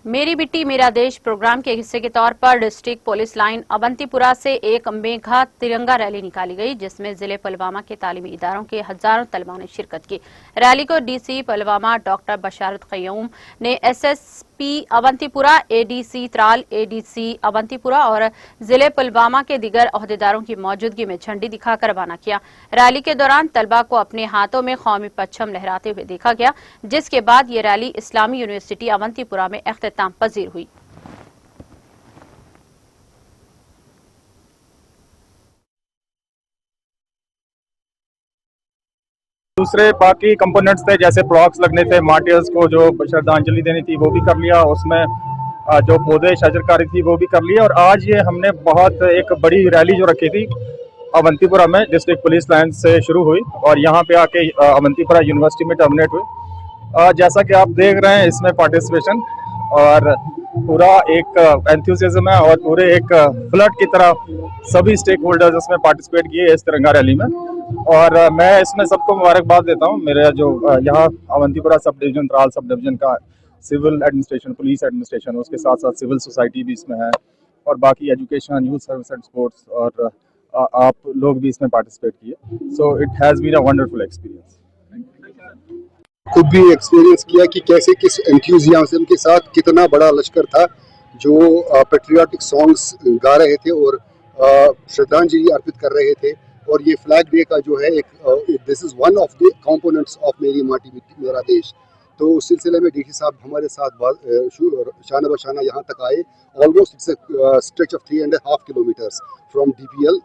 मेरी बिट्टी मेरा देश प्रोग्राम के हिस्से के तौर पर डिस्ट्रिक्ट पुलिस लाइन अवंतीपुरा से एक मेघा तिरंगा रैली निकाली गई, जिसमें जिले पुलवामा के तालीमी इदारों के हजारों तलबा ने शिरकत की। रैली को डीसी पुलवामा डॉक्टर बशारत क़य्यूम ने SSP Awantipora, ADC Tral, ADC Awantipora और जिले पुलवामा के दीगर ओहदेदारों की मौजूदगी में झंडी दिखाकर रवाना किया। रैली के दौरान तलबा को अपने हाथों में कौमी परचम लहराते हुए देखा गया, जिसके बाद ये रैली इस्लामी यूनिवर्सिटी अवंतीपुरा में इख्तिताम पजीर हुई। दूसरे बाकी कंपोनेंट्स थे, जैसे प्लॉक्स लगने थे, मार्टियर्स को जो श्रद्धांजलि देनी थी वो भी कर लिया, उसमें जो पौधे शजरकारी थी वो भी कर लिया। और आज ये हमने बहुत एक बड़ी रैली जो रखी थी अवंतीपुरा में, डिस्ट्रिक्ट पुलिस लाइन से शुरू हुई और यहाँ पे आके अवंतीपुरा यूनिवर्सिटी में टर्मिनेट हुई। जैसा कि आप देख रहे हैं इसमें पार्टिसिपेशन और पूरा एक एंथुसियाज्म है और पूरे एक फ्लड की तरह सभी स्टेक होल्डर्स इसमें पार्टिसिपेट किए इस तिरंगा रैली में। और मैं इसमें सबको मुबारकबाद देता हूँ। मेरे जो यहाँ Awantipora sub division, Tral sub division का सिविल एडमिनिस्ट्रेशन, पुलिस एडमिनिस्ट्रेशन, उसके साथ साथ सिविल सोसाइटी भी इसमें है और बाकी education, youth service and sports, और आप लोग भी इसमें पार्टिसिपेट किए। So it has been a wonderful experience. खुद भी एक्सपीरियंस किया कि कैसे किस एंथुसियाज्म के साथ कितना बड़ा लश्कर था जो पेट्रियाटिक सॉन्ग्स गा रहे थे और श्रद्धांजलि अर्पित कर रहे थे। और ये फ्लैग डे का जो है एक this is one of the components of मेरी माटी मेरा देश। तो उस सिलसिले में डीसी साहब हमारे साथ शाना बशाना यहाँ तक आए। Almost it's a stretch of 3.5 kilometres from DPL